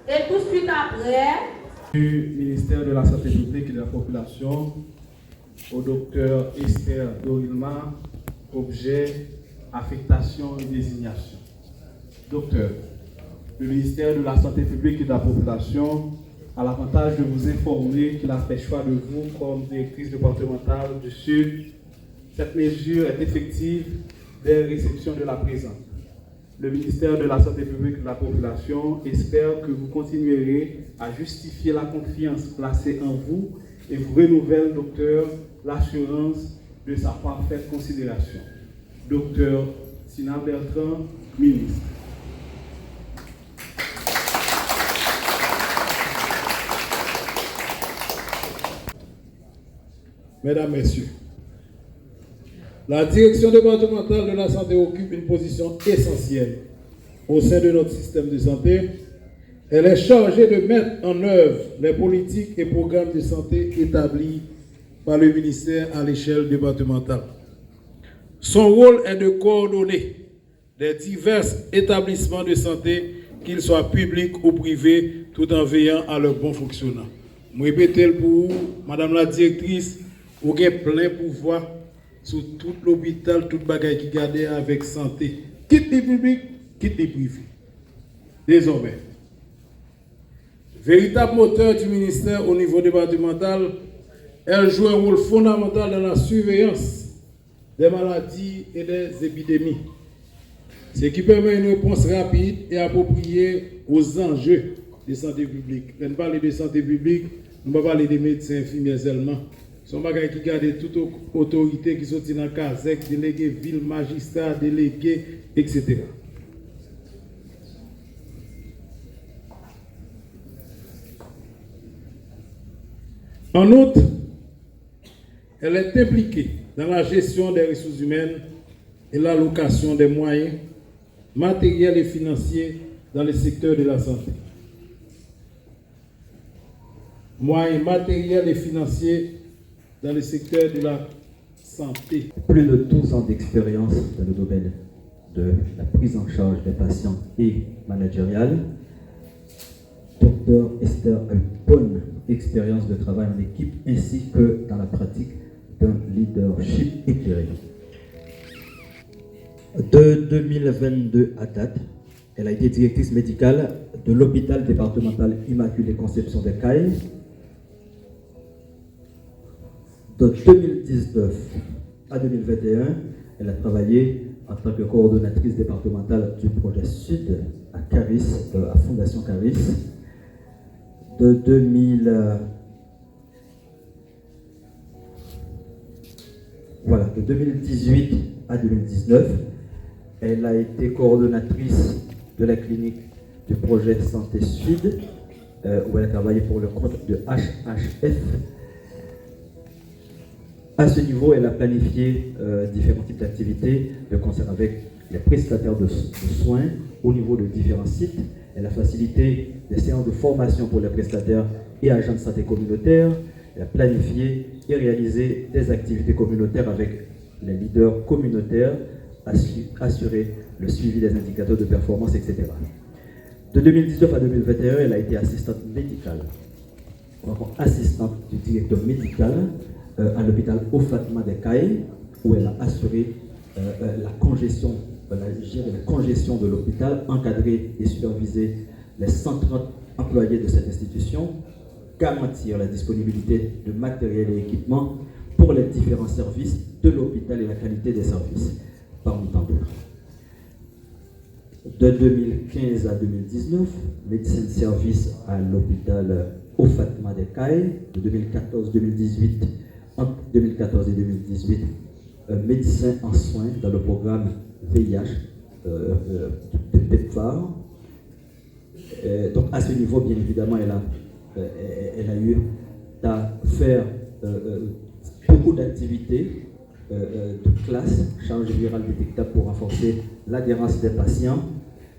Et tout de suite après, du ministère de la Santé publique et de la Population au docteur Esther Dorilma, objet, affectation et désignation. Docteur, le ministère de la Santé publique et de la Population a l'avantage de vous informer qu'il a fait choix de vous comme directrice départementale du Sud. Cette mesure est effective dès réception de la présente. Le ministère de la Santé publique et de la Population espère que vous continuerez à justifier la confiance placée en vous et vous renouvelle, docteur, l'assurance de sa parfaite considération. Docteur Sina Bertrand, ministre. Mesdames, Messieurs, la direction départementale de la santé occupe une position essentielle au sein de notre système de santé. Elle est chargée de mettre en œuvre les politiques et programmes de santé établis par le ministère à l'échelle départementale. Son rôle est de coordonner les divers établissements de santé, qu'ils soient publics ou privés, tout en veillant à leur bon fonctionnement. Je répète pour vous, Madame la directrice, vous avez plein pouvoir sur tout l'hôpital, tout bagaille qui garde avec santé. Quitte les publics, quitte les privés. Désormais, véritable moteur du ministère au niveau départemental, elle joue un rôle fondamental dans la surveillance des maladies et des épidémies. Ce qui permet une réponse rapide et appropriée aux enjeux de santé publique. Quand on parle de santé publique, on ne va pas parler des médecins infirmiers seulement. Ce sont des gens qui gardent toute autorité qui sont dans le CASEC, délégués, ville, magistrats, délégués, etc. En outre, elle est impliquée dans la gestion des ressources humaines et l'allocation des moyens matériels et financiers dans le secteur de la santé. Moyens matériels et financiers dans le secteur de la santé. Plus de 12 ans d'expérience dans le domaine de la prise en charge des patients et managériale. Dr Esther a une bonne expérience de travail en équipe ainsi que dans la pratique d'un leadership éclairé. De 2022 à date, elle a été directrice médicale de l'hôpital départemental Immaculée Conception de Caille. De 2019 à 2021, elle a travaillé en tant que coordonnatrice départementale du projet Sud à Caris, à Fondation Caris. De 2018 à 2019, elle a été coordonnatrice de la clinique du projet Santé Sud, où elle a travaillé pour le compte de HHF. À ce niveau, elle a planifié différents types d'activités de concert avec les prestataires de soins au niveau de différents sites. Elle a facilité des séances de formation pour les prestataires et agents de santé communautaires. Elle a planifié et réalisé des activités communautaires avec les leaders communautaires, assurer le suivi des indicateurs de performance, etc. De 2019 à 2021, elle a été assistante médicale, assistante du directeur médical à l'hôpital Ofatma de Caille, où elle a assuré la congestion, géré la congestion de l'hôpital, encadré et supervisé les 130 employés de cette institution, garantir la disponibilité de matériel et équipements pour les différents services de l'hôpital et la qualité des services, parmi tant d'autres. De 2015 à 2019, médecin de service à l'hôpital Ofatma de Caille. De 2014-2018, entre 2014 et 2018, médecin en soins dans le programme VIH de PEPFAR. Donc à ce niveau, bien évidemment, elle a eu à faire beaucoup d'activités de classe, charge virale détectable pour renforcer l'adhérence des patients,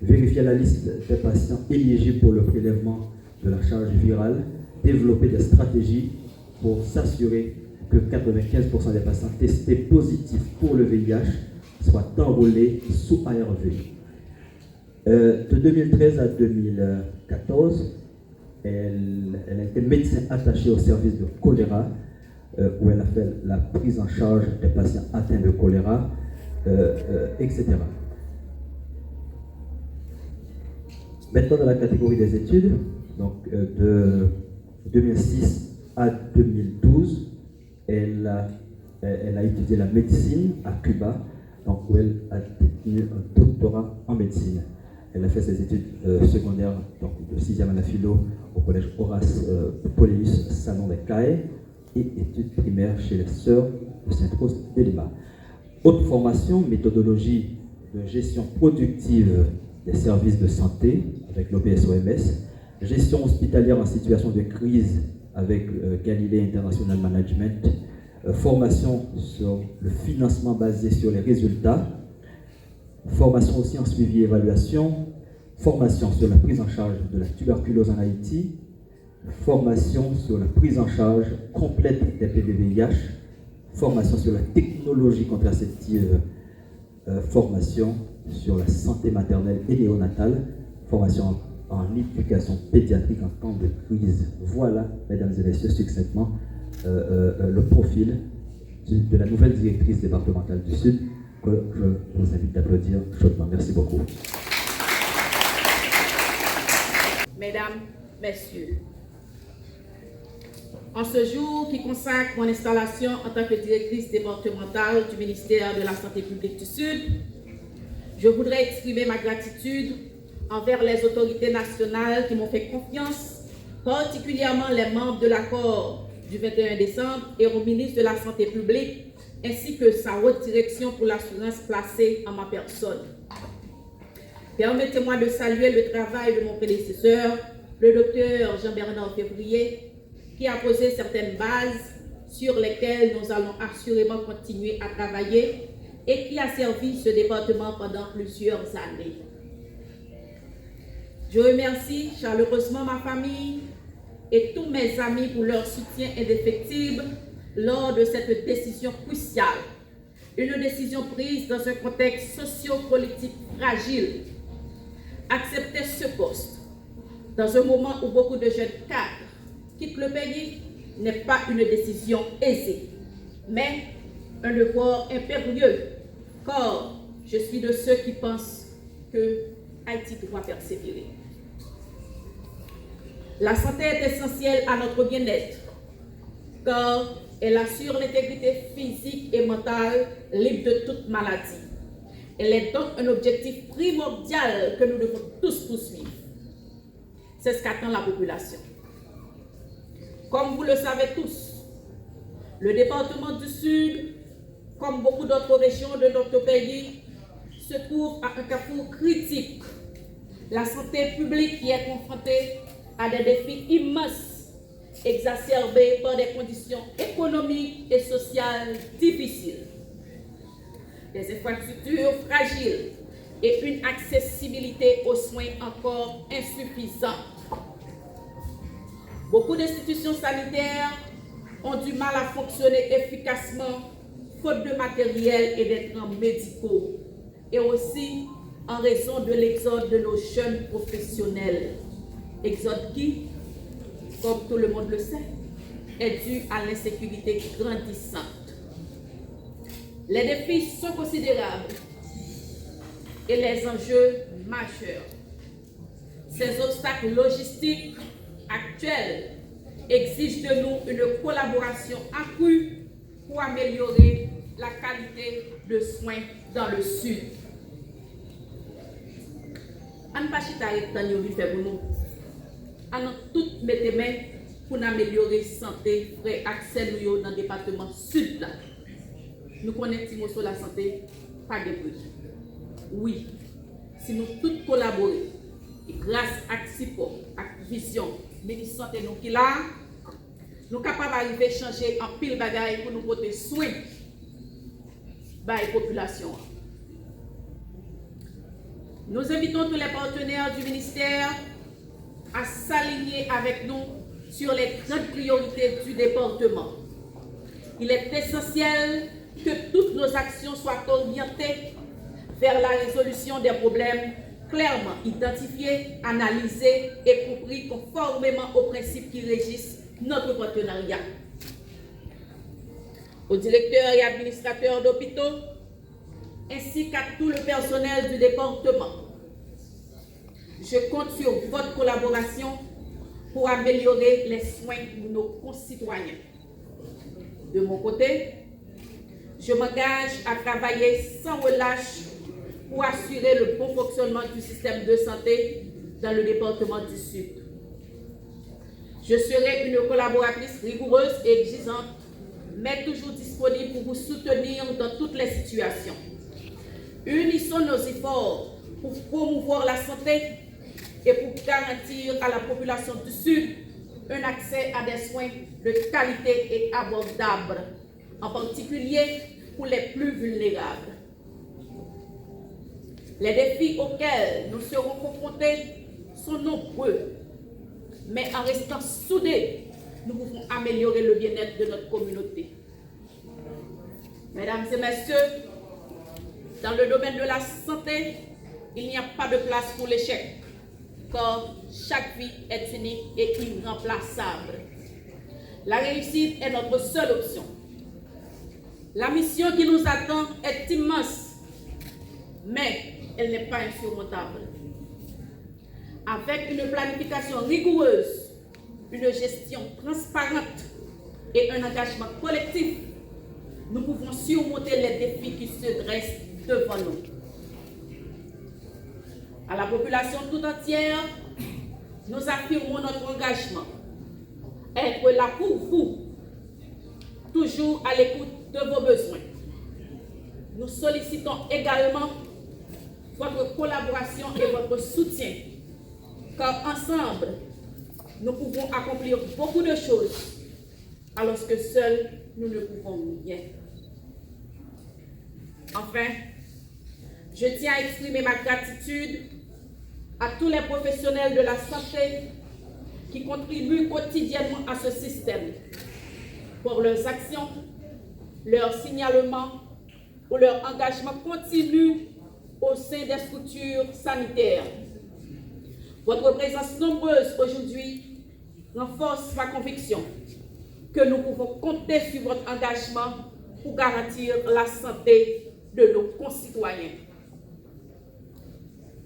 vérifier la liste des patients éligibles pour le prélèvement de la charge virale, développer des stratégies pour s'assurer que 95% des patients testés positifs pour le VIH soient enrôlés sous ARV. De 2013 à 2018, 2014. Elle a été médecin attaché au service de choléra, où elle a fait la prise en charge des patients atteints de choléra, etc. Maintenant, dans la catégorie des études, donc de 2006 à 2012, elle a étudié la médecine à Cuba, donc où elle a détenu un doctorat en médecine. Elle a fait ses études secondaires, donc de 6e à la philo, au collège Horace Poléus, Salon des Cailles, et études primaires chez les Sœurs de Sainte-Rose de Lima. Haute formation, méthodologie de gestion productive des services de santé avec l'OPS-OMS, gestion hospitalière en situation de crise avec Galilée International Management, formation sur le financement basé sur les résultats, formation aussi en suivi et évaluation, formation sur la prise en charge de la tuberculose en Haïti, formation sur la prise en charge complète des PVVIH, formation sur la technologie contraceptive, formation sur la santé maternelle et néonatale, formation en éducation pédiatrique en temps de crise. Voilà, mesdames et messieurs, succinctement, le profil de la nouvelle directrice départementale du Sud, que je vous invite d'applaudir chaudement. Merci beaucoup. Mesdames, Messieurs, en ce jour qui consacre mon installation en tant que directrice départementale du ministère de la Santé publique du Sud, je voudrais exprimer ma gratitude envers les autorités nationales qui m'ont fait confiance, particulièrement les membres de l'accord du 21 décembre et au ministre de la Santé publique, ainsi que sa haute direction pour l'assurance placée en ma personne. Permettez-moi de saluer le travail de mon prédécesseur, le docteur Jean-Bernard Février, qui a posé certaines bases sur lesquelles nous allons assurément continuer à travailler et qui a servi ce département pendant plusieurs années. Je remercie chaleureusement ma famille et tous mes amis pour leur soutien indéfectible lors de cette décision cruciale. Une décision prise dans un contexte socio-politique fragile. Accepter ce poste dans un moment où beaucoup de jeunes cadres quittent le pays n'est pas une décision aisée, mais un devoir impérieux, car je suis de ceux qui pensent que Haïti doit persévérer. La santé est essentielle à notre bien-être, car elle assure l'intégrité physique et mentale libre de toute maladie. Elle est donc un objectif primordial que nous devons tous poursuivre. C'est ce qu'attend la population. Comme vous le savez tous, le département du Sud, comme beaucoup d'autres régions de notre pays, se trouve à un carrefour critique. La santé publique y est confrontée à des défis immenses, exacerbés par des conditions économiques et sociales difficiles, des infrastructures fragiles et une accessibilité aux soins encore insuffisante. Beaucoup d'institutions sanitaires ont du mal à fonctionner efficacement, faute de matériel et d'équipements médicaux, et aussi en raison de l'exode de nos jeunes professionnels. Exode qui, comme tout le monde le sait, est dû à l'insécurité grandissante. Les défis sont considérables et les enjeux majeurs. Ces obstacles logistiques actuels exigent de nous une collaboration accrue pour améliorer la qualité de soins dans le Sud. On pas chiter tant nous faire pour nous. On toutes mettre main pour améliorer santé frère accès nous dans le département Sud là. Nous connaissons sur la santé pas de bruit. Oui, si nous tous collaborons et grâce à CIPO, à Vision, Ministre Santé nous qui là, nous sommes capables d'arriver à changer en pile bagaille pour nous porter soin de la population. Nous invitons tous les partenaires du ministère à s'aligner avec nous sur les grandes priorités du département. Il est essentiel que toutes nos actions soient orientées vers la résolution des problèmes clairement identifiés, analysés et compris conformément aux principes qui régissent notre partenariat. Aux directeurs et administrateurs d'hôpitaux, ainsi qu'à tout le personnel du département, je compte sur votre collaboration pour améliorer les soins de nos concitoyens. De mon côté, je m'engage à travailler sans relâche pour assurer le bon fonctionnement du système de santé dans le département du Sud. Je serai une collaboratrice rigoureuse et exigeante, mais toujours disponible pour vous soutenir dans toutes les situations. Unissons nos efforts pour promouvoir la santé et pour garantir à la population du Sud un accès à des soins de qualité et abordables, en particulier pour les plus vulnérables. Les défis auxquels nous serons confrontés sont nombreux, mais en restant soudés, nous pouvons améliorer le bien-être de notre communauté. Mesdames et messieurs, dans le domaine de la santé, il n'y a pas de place pour l'échec, car chaque vie est unique et irremplaçable. La réussite est notre seule option. La mission qui nous attend est immense, mais elle n'est pas insurmontable. Avec une planification rigoureuse, une gestion transparente et un engagement collectif, nous pouvons surmonter les défis qui se dressent devant nous. À la population tout entière, nous affirmons notre engagement. Être là pour vous, toujours à l'écoute de vos besoins. Nous sollicitons également votre collaboration et votre soutien, car ensemble, nous pouvons accomplir beaucoup de choses, alors que seuls, nous ne pouvons rien. Enfin, je tiens à exprimer ma gratitude à tous les professionnels de la santé qui contribuent quotidiennement à ce système pour leurs actions, leurs signalements ou leur engagement continu au sein des structures sanitaires. Votre présence nombreuse aujourd'hui renforce ma conviction que nous pouvons compter sur votre engagement pour garantir la santé de nos concitoyens.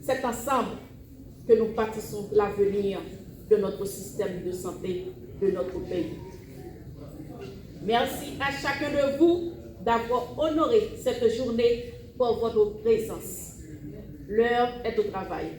C'est ensemble que nous bâtissons l'avenir de notre système de santé de notre pays. Merci à chacun de vous d'avoir honoré cette journée par votre présence. L'heure est au travail.